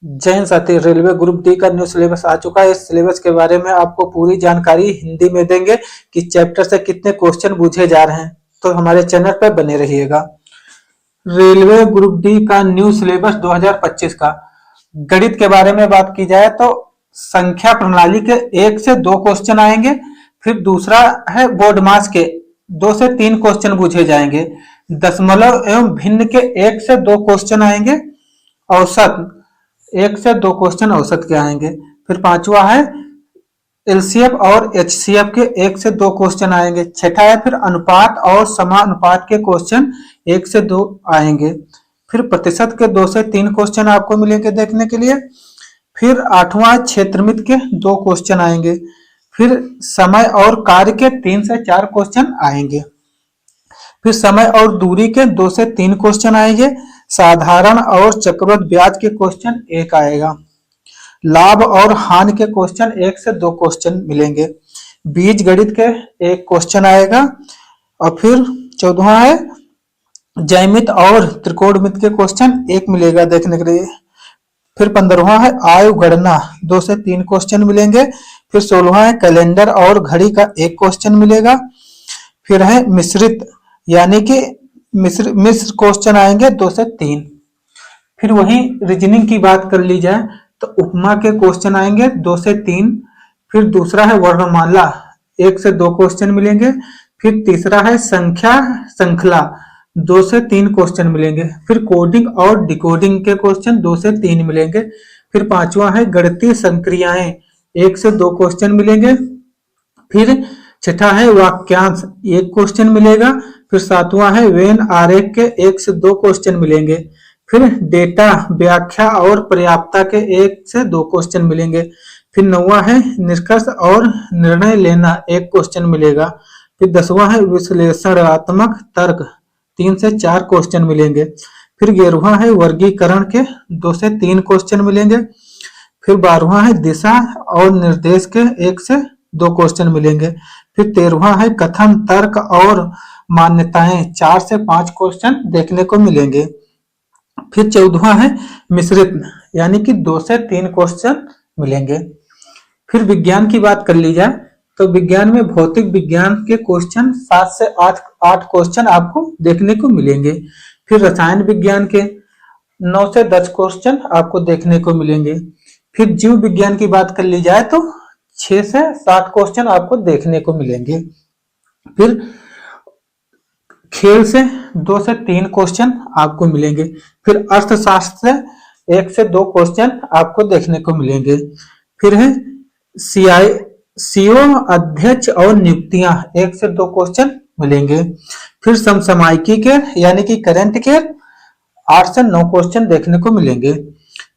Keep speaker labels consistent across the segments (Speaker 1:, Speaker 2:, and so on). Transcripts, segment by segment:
Speaker 1: जैन साथी, railway group D का new syllabus आ चुका है। इस सिलेबस के बारे में आपको पूरी जानकारी हिंदी में देंगे कि चैप्टर से कितने क्वेश्चन पूछे जा रहे हैं, तो हमारे चैनल पर बने रहिएगा। रेलवे ग्रुप डी का न्यू सिलेबस 2025 का गणित के बारे में बात की जाए तो संख्या प्रणाली के 1 से 2 क्वेश्चन आएंगे। फिर दूसरा है बोर्ड मास के 2 से 3 क्वेश्चन पूछे जाएंगे। दशमलव एवं भिन्न के 1 से 2 क्वेश्चन आएंगे। औसत 1 से 2 क्वेश्चन औसत के आएंगे। फिर पांचवा है एलसीएफ और एचसीएफ के 1 से 2 क्वेश्चन आएंगे। छठा है फिर अनुपात और समानुपात के क्वेश्चन 1 से 2 आएंगे। फिर प्रतिशत के 2 से 3 क्वेश्चन आपको मिलेंगे देखने के लिए। फिर आठवां क्षेत्रमित के 2 क्वेश्चन आएंगे। फिर समय और कार्य के 3 से 4 क्वेश्चन आएंगे। फिर समय और दूरी के 2 से 3 क्वेश्चन आएंगे। साधारण और चक्रवृद्धि ब्याज के क्वेश्चन 1 आएगा। लाभ और हानि के क्वेश्चन 1 से 2 क्वेश्चन मिलेंगे। बीज गणित के 1 क्वेश्चन आएगा। और फिर 14वां है ज्यामित और त्रिकोणमित के क्वेश्चन 1 मिलेगा देखने के लिए। फिर 15वां है आयु गणना 2 से 3 क्वेश्चन मिलेंगे। फिर 16वां है कैलेंडर और घड़ी का 1 क्वेश्चन मिलेगा। फिर है मिश्रित यानी कि मिश्र क्वेश्चन आएंगे 2 से 3। फिर वही रीजनिंग की बात कर ली जाए तो उपमा के क्वेश्चन आएंगे 2 से 3। फिर दूसरा है वर्णमाला 1 से 2 क्वेश्चन मिलेंगे। फिर तीसरा है संख्या श्रृंखला 2 से 3 क्वेश्चन मिलेंगे। फिर कोडिंग और डिकोडिंग के क्वेश्चन 2 से 3 मिलेंगे। फिर पांचवा है गणितीय संक्रियाएं 1 से 2 क्वेश्चन मिलेंगे। फिर छठा है वाक्यांश 1 क्वेश्चन मिलेगा। फिर सातवां है वेन आरेख के 1 से 2 क्वेश्चन मिलेंगे। फिर डेटा व्याख्या और पर्याप्तता के 1 से 2 क्वेश्चन मिलेंगे। फिर 9वां है निष्कर्ष और निर्णय लेना 1 क्वेश्चन मिलेगा। फिर 10वां है विश्लेषणात्मक तर्क 3 से 4 क्वेश्चन मिलेंगे। फिर 11वां है वर्गीकरण के 2 से 3 क्वेश्चन मिलेंगे। फिर 12वां है दिशा और निर्देश के 1 से 2 क्वेश्चन मिलेंगे। फिर 13वां है कथन तर्क और मान्यताएं 4 से 5 क्वेश्चन देखने को मिलेंगे। फिर 14वां है मिश्रित यानी कि 2 से 3 क्वेश्चन मिलेंगे। फिर विज्ञान की बात कर ली जाए तो विज्ञान में भौतिक विज्ञान के क्वेश्चन 7 से 8 क्वेश्चन आपको देखने को मिलेंगे। फिर रसायन विज्ञान के 9 से 10 क्वेश्चन आपको देखने को मिलेंगे। फिर जीव विज्ञान की बात कर ली जाए तो 6 से 7 क्वेश्चन आपको देखने को मिलेंगे। फिर खेल से 2 से 3 क्वेश्चन आपको मिलेंगे। फिर अर्थशास्त्र से 1 से 2 क्वेश्चन आपको देखने को मिलेंगे। फिर है सीओ अध्यक्ष और नियुक्तियां 1 से 2 क्वेश्चन मिलेंगे। फिर समसामयिकी के यानी कि करंट के 8 से 9 क्वेश्चन देखने को मिलेंगे।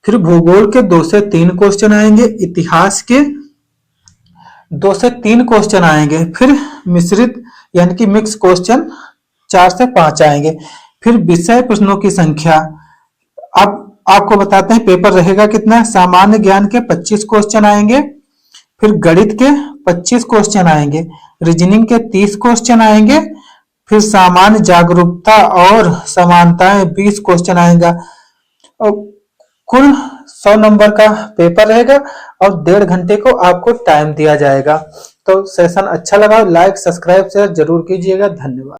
Speaker 1: फिर भूगोल के 2 से 3 क्वेश्चन आएंगे। इतिहास के 2 से 3 क्वेश्चन आएंगे। फिर मिश्रित यानी कि मिक्स क्वेश्चन 4 से 5 आएंगे। फिर विषय प्रश्नों की संख्या अब आपको बताते हैं पेपर रहेगा कितना। सामान्य ज्ञान के 25 क्वेश्चन आएंगे। फिर गणित के 25 क्वेश्चन आएंगे। रीजनिंग के 30 क्वेश्चन आएंगे। फिर सामान्य जागरूकता और समानताएं 20 क्वेश्चन आएगा। और कुल 100 नंबर का पेपर रहेगा और 1.5 घंटे को आपको टाइम दिया जाएगा। तो सेशन अच्छा लगा लाइक सब्सक्राइब शेयर जरूर कीजिएगा। धन्यवाद।